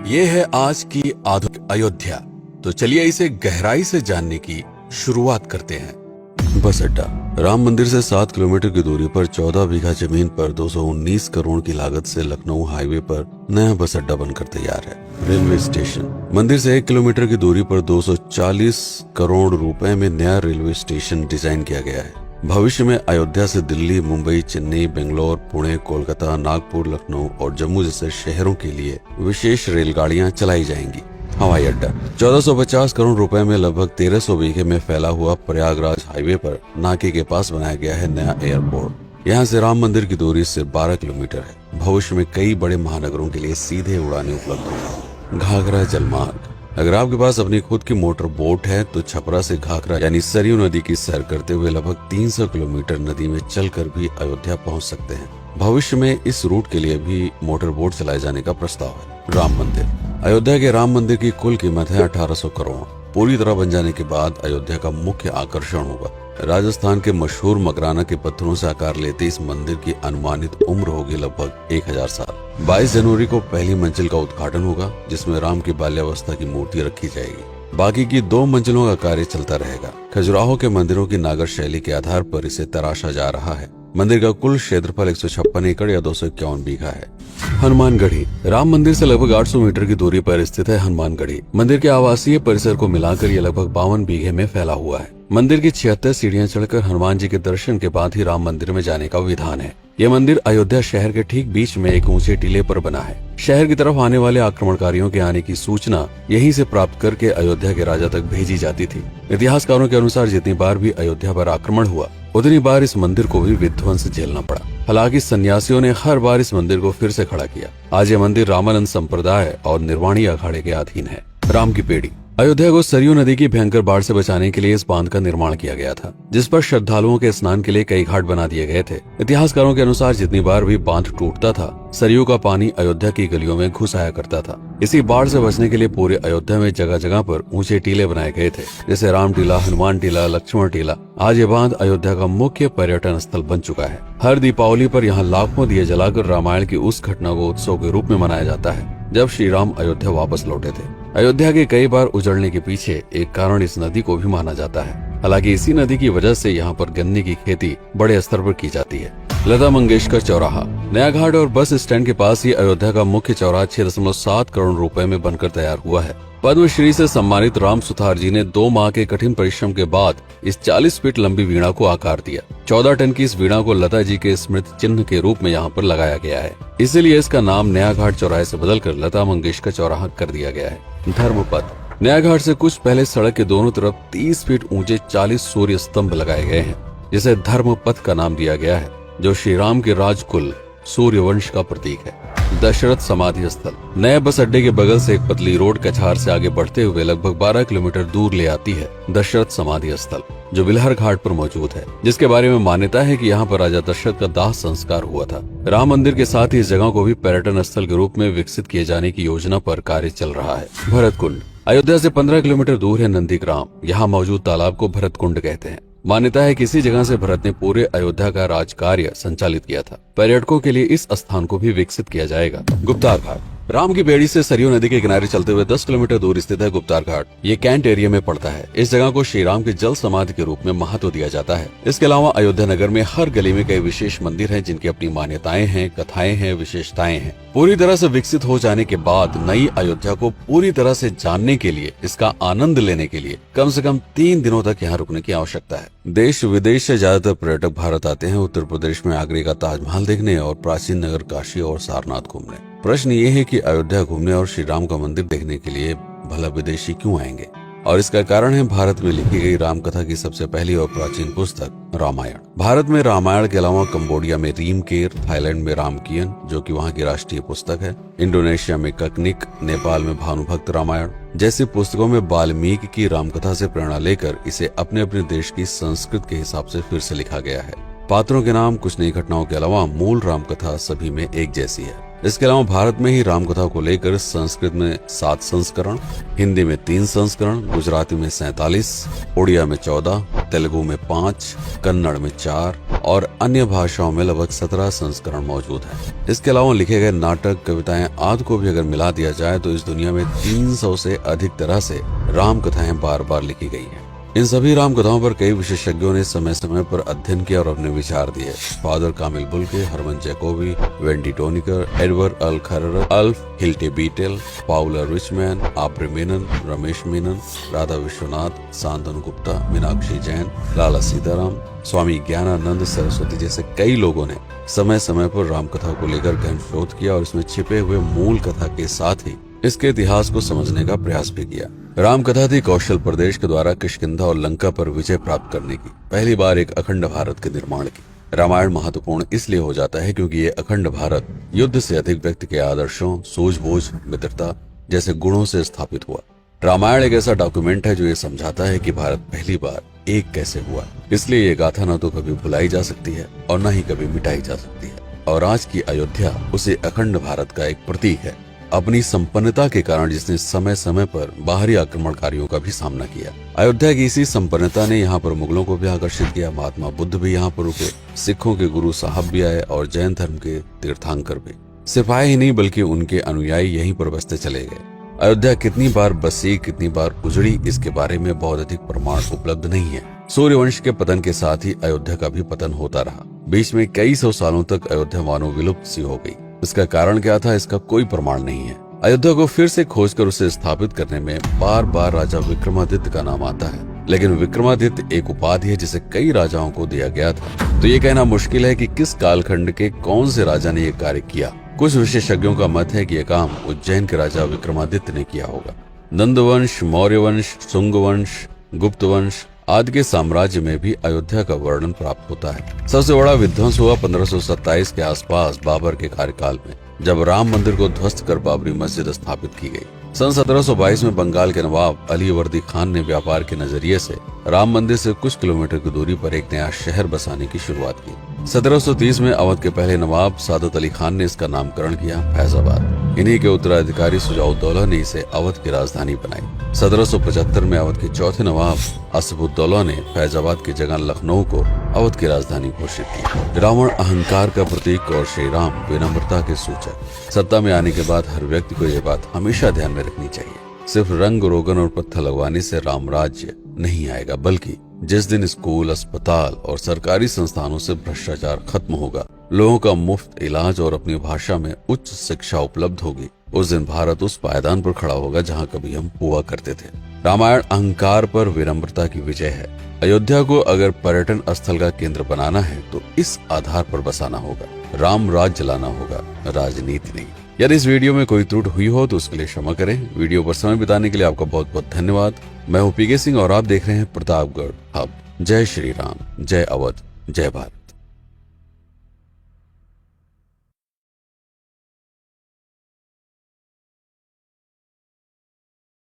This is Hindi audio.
ये है आज की आधुनिक अयोध्या। तो चलिए इसे गहराई से जानने की शुरुआत करते हैं। बस अड्डा। राम मंदिर से 7 किलोमीटर की दूरी पर 14 बीघा जमीन पर 219 करोड़ की लागत से लखनऊ हाईवे पर नया बस अड्डा बनकर तैयार है। Railway station. मंदिर से 1 किलोमीटर की दूरी पर 240 करोड़ रुपए में नया रेलवे स्टेशन डिजाइन किया गया है। भविष्य में अयोध्या से दिल्ली, मुंबई, चेन्नई, बेंगलोर, पुणे, कोलकाता, नागपुर, लखनऊ और जम्मू जैसे शहरों के लिए विशेष रेलगाड़ियां चलाई जाएंगी। हवाई अड्डा। 1450 करोड़ रुपए में लगभग 1300 बीघे में फैला हुआ प्रयागराज हाईवे पर नाके के पास बनाया गया है नया एयरपोर्ट। यहाँ से राम मंदिर की दूरी सिर्फ 12 किलोमीटर है। भविष्य में कई बड़े महानगरों के लिए सीधे उड़ानें उपलब्ध होंगी। घाघरा जलमार्ग। अगर आपके पास अपनी खुद की मोटर बोट है तो छपरा से घाघरा यानी सरयू नदी की सैर करते हुए लगभग 300 किलोमीटर नदी में चलकर भी अयोध्या पहुंच सकते हैं। भविष्य में इस रूट के लिए भी मोटर बोट चलाए जाने का प्रस्ताव है। राम मंदिर। अयोध्या के राम मंदिर की कुल कीमत है 1800 करोड़। पूरी तरह बन जाने के बाद अयोध्या का मुख्य आकर्षण होगा। राजस्थान के मशहूर मकराना के पत्थरों से आकार लेते इस मंदिर की अनुमानित उम्र होगी लगभग 1000 साल। 22 जनवरी को पहली मंजिल का उद्घाटन होगा, जिसमें राम की बाल्यावस्था की मूर्ति रखी जाएगी। बाकी की 2 मंजिलों का कार्य चलता रहेगा। खजुराहो के मंदिरों की नागर शैली के आधार पर इसे तराशा जा रहा है। मंदिर का कुल क्षेत्रफल 156 एकड़ या 251 बीघा है। हनुमानगढ़ी। राम मंदिर से लगभग 800 मीटर की दूरी पर स्थित है हनुमानगढ़ी। मंदिर के आवासीय परिसर को मिलाकर यह लगभग 52 बीघे में फैला हुआ है। मंदिर की 76 सीढ़ियां चढ़कर हनुमान जी के दर्शन के बाद ही राम मंदिर में जाने का विधान है। यह मंदिर अयोध्या शहर के ठीक बीच में एक ऊंचे टीले पर बना है। शहर की तरफ आने वाले आक्रमणकारियों के आने की सूचना यहीं से प्राप्त करके अयोध्या के राजा तक भेजी जाती थी। इतिहासकारों के अनुसार जितनी बार भी अयोध्या पर आक्रमण हुआ उतनी बार इस मंदिर को भी विध्वंस झेलना पड़ा। हालांकि सन्यासियों ने हर बार इस मंदिर को फिर से खड़ा किया। आज ये मंदिर रामानंद संप्रदाय और निर्वाणी अखाड़े के अधीन है। राम की पेड़ी। अयोध्या को सरयू नदी की भयंकर बाढ़ से बचाने के लिए इस बांध का निर्माण किया गया था, जिस पर श्रद्धालुओं के स्नान के लिए कई घाट बना दिए गए थे। इतिहासकारों के अनुसार जितनी बार भी बांध टूटता था, सरयू का पानी अयोध्या की गलियों में घुस आया करता था। इसी बाढ़ से बचने के लिए पूरे अयोध्या में जगह जगह पर ऊंचे टीले बनाए गए थे, जैसे राम टीला, हनुमान टीला, लक्ष्मण टीला। आज ये बांध अयोध्या का मुख्य पर्यटन स्थल बन चुका है। हर दीपावली पर यहाँ लाखों दिए जलाकर रामायण की उस घटना को उत्सव के रूप में मनाया जाता है जब श्री राम अयोध्या वापस लौटे थे। अयोध्या के कई बार उजड़ने के पीछे एक कारण इस नदी को भी माना जाता है। हालांकि इसी नदी की वजह से यहाँ पर गन्ने की खेती बड़े स्तर पर की जाती है। लता मंगेशकर चौराहा। नया घाट और बस स्टैंड के पास ही अयोध्या का मुख्य चौराहा 6.7 करोड़ रुपए में बनकर तैयार हुआ है। पद्मश्री से सम्मानित राम सुथार जी ने 2 माह के कठिन परिश्रम के बाद इस 40 फीट लंबी वीणा को आकार दिया। 14 टन की इस वीणा को लता जी के स्मृति चिन्ह के रूप में यहाँ पर लगाया गया है। इसीलिए इसका नाम नया घाट चौराहे से बदलकर लता मंगेशकर चौराहा कर दिया गया है। धर्मपथ। नया घाट से कुछ पहले सड़क के दोनों तरफ 30 फीट ऊंचे 40 सूर्य स्तंभ लगाए गए हैं, जिसे धर्मपथ का नाम दिया गया है, जो श्री राम के राजकुल सूर्यवंश का प्रतीक है। दशरथ समाधि स्थल। नए बस अड्डे के बगल से एक पतली रोड कछार से आगे बढ़ते हुए लगभग 12 किलोमीटर दूर ले आती है दशरथ समाधि स्थल, जो बिलहर घाट पर मौजूद है, जिसके बारे में मान्यता है कि यहाँ पर राजा दशरथ का दाह संस्कार हुआ था। राम मंदिर के साथ ही इस जगह को भी पर्यटन स्थल के रूप में विकसित किए जाने की योजना पर कार्य चल रहा है। भरत कुंड। अयोध्या से 15 किलोमीटर दूर है नंदीग्राम। यहाँ मौजूद तालाब को भरत कुंड कहते हैं। मान्यता है कि इसी जगह से भरत ने पूरे अयोध्या का राज कार्य संचालित किया था। पर्यटकों के लिए इस स्थान को भी विकसित किया जाएगा। गुप्तार घाट। राम की बेड़ी से सरयू नदी के किनारे चलते हुए 10 किलोमीटर दूर स्थित है गुप्तार घाट। ये कैंट एरिया में पड़ता है। इस जगह को श्री राम के जल समाधि के रूप में महत्व दिया जाता है। इसके अलावा अयोध्या नगर में हर गली में कई विशेष मंदिर हैं, जिनकी अपनी मान्यताएं हैं, कथाएं हैं, विशेषताएं हैं। पूरी तरह से विकसित हो जाने के बाद नई अयोध्या को पूरी तरह से जानने के लिए, इसका आनंद लेने के लिए कम से कम 3 दिनों तक यहाँ रुकने की आवश्यकता है। देश विदेश से ज्यादातर पर्यटक भारत आते हैं उत्तर प्रदेश में आगरे का ताजमहल देखने और प्राचीन नगर काशी और सारनाथ घूमने। प्रश्न ये है कि अयोध्या घूमने और श्री राम का मंदिर देखने के लिए भला विदेशी क्यों आएंगे? और इसका कारण है भारत में लिखी गई राम कथा की सबसे पहली और प्राचीन पुस्तक रामायण। भारत में रामायण के अलावा कंबोडिया में रीमकेर, थाईलैंड में रामकियन, जो कि वहाँ की राष्ट्रीय पुस्तक है, इंडोनेशिया में ककनिक, नेपाल में भानुभक्त रामायण जैसी पुस्तकों में वाल्मीकि की रामकथा से प्रेरणा लेकर इसे अपने अपने देश की संस्कृत के हिसाब से फिर से लिखा गया है। पात्रों के नाम, कुछ नई घटनाओं के अलावा मूल रामकथा सभी में एक जैसी है। इसके अलावा भारत में ही रामकथा को लेकर संस्कृत में 7 संस्करण, हिंदी में 3 संस्करण, गुजराती में 47, उड़िया में 14, तेलुगु में 5, कन्नड़ में 4 और अन्य भाषाओं में लगभग 17 संस्करण मौजूद हैं। इसके अलावा लिखे गए नाटक, कविताएं आदि को भी अगर मिला दिया जाए तो इस दुनिया में 300 से अधिक तरह से राम कथाएं बार बार लिखी गई हैं। इन सभी राम कथाओं पर कई विशेषज्ञों ने समय समय पर अध्ययन किया और अपने विचार दिए। Father Camille Bulcke, Hermann Jacobi, Wendy Doniger, Edward अल खरर, Alf Hiltebeitel, Paula Richman, Aubrey Menon, Ramesh Menon, Radha Vishwanath, Shantanu Gupta, Meenakshi Jain, Lala Sitaram, Swami Gyananand Saraswati जैसे कई लोगों ने समय समय पर रामकथा को लेकर गहन शोध किया और इसमें छिपे हुए मूल कथा के साथ ही इसके इतिहास को समझने का प्रयास भी किया। रामकथा थी कौशल प्रदेश के द्वारा किष्किंधा और लंका पर विजय प्राप्त करने की पहली बार एक अखंड भारत के निर्माण की। रामायण महत्वपूर्ण इसलिए हो जाता है क्योंकि ये अखंड भारत युद्ध से अधिक व्यक्ति के आदर्शों, सूझबूझ, मित्रता जैसे गुणों से स्थापित हुआ। रामायण एक ऐसा डॉक्यूमेंट है जो ये समझाता है कि भारत पहली बार एक कैसे हुआ। इसलिए ये गाथा न तो कभी भुलाई जा सकती है और न ही कभी मिटाई जा सकती है। और आज की अयोध्या उसे अखंड भारत का एक प्रतीक है, अपनी संपन्नता के कारण जिसने समय समय पर बाहरी आक्रमणकारियों का भी सामना किया। अयोध्या की इसी संपन्नता ने यहाँ पर मुगलों को भी आकर्षित किया। महात्मा बुद्ध भी यहाँ पर रुके, सिखों के गुरु साहब भी आए और जैन धर्म के तीर्थंकर भी। सिर्फ आए ही नहीं बल्कि उनके अनुयायी यहीं पर बसते चले गए। अयोध्या कितनी बार बसी, कितनी बार उजड़ी, इसके बारे में बहुत अधिक प्रमाण उपलब्ध नहीं है। सूर्यवंश के पतन के साथ ही अयोध्या का भी पतन होता रहा। बीच में कई सौ सालों तक अयोध्या मानो विलुप्त सी हो गई। इसका कारण क्या था, इसका कोई प्रमाण नहीं है। अयोध्या को फिर से खोजकर उसे स्थापित करने में बार बार राजा विक्रमादित्य का नाम आता है, लेकिन विक्रमादित्य एक उपाधि है जिसे कई राजाओं को दिया गया था। तो ये कहना मुश्किल है कि किस कालखंड के कौन से राजा ने ये कार्य किया। कुछ विशेषज्ञों का मत है कि यह काम उज्जैन के राजा विक्रमादित्य ने किया होगा। नंद वंश, मौर्य वंश, शुंग वंश, गुप्त वंश आदि के साम्राज्य में भी अयोध्या का वर्णन प्राप्त होता है। सबसे बड़ा विध्वंस हुआ 1527 के आसपास बाबर के कार्यकाल में, जब राम मंदिर को ध्वस्त कर बाबरी मस्जिद स्थापित की गई। सन 1722 में बंगाल के नवाब अली वर्दी खान ने व्यापार के नजरिए से राम मंदिर से कुछ किलोमीटर की दूरी पर एक नया शहर बसाने की शुरुआत की। 1730 में अवध के पहले नवाब सादत अली खान ने इसका नामकरण किया फैजाबाद। इन्हीं के उत्तराधिकारी सुजाउद्दौला ने इसे अवध की राजधानी बनाई। 1775 में अवध के चौथे नवाब असफुद्दौला ने फैजाबाद की जगह लखनऊ को अवध की राजधानी घोषित की। रावण अहंकार का प्रतीक और श्री राम विनम्रता के सूचक। सत्ता में आने के बाद हर व्यक्ति को यह बात हमेशा ध्यान में रखनी चाहिए, सिर्फ रंग रोगन और पत्थर लगवाने से राम राज्य नहीं आएगा, बल्कि जिस दिन स्कूल, अस्पताल और सरकारी संस्थानों से भ्रष्टाचार खत्म होगा, लोगों का मुफ्त इलाज और अपनी भाषा में उच्च शिक्षा उपलब्ध होगी, उस दिन भारत उस पायदान पर खड़ा होगा जहां कभी हम हुआ करते थे। रामायण अहंकार पर विनम्रता की विजय है। अयोध्या को अगर पर्यटन स्थल का केंद्र बनाना है तो इस आधार पर बसाना होगा, राम राज्य लाना होगा, राजनीति नहीं। यदि इस वीडियो में कोई त्रुटि हुई हो तो उसके लिए क्षमा करें। वीडियो पर समय बिताने के लिए आपका बहुत बहुत धन्यवाद। मैं हूं पीके सिंह और आप देख रहे हैं प्रतापगढ़ हब। जय श्री राम, जय अवध, जय भारत।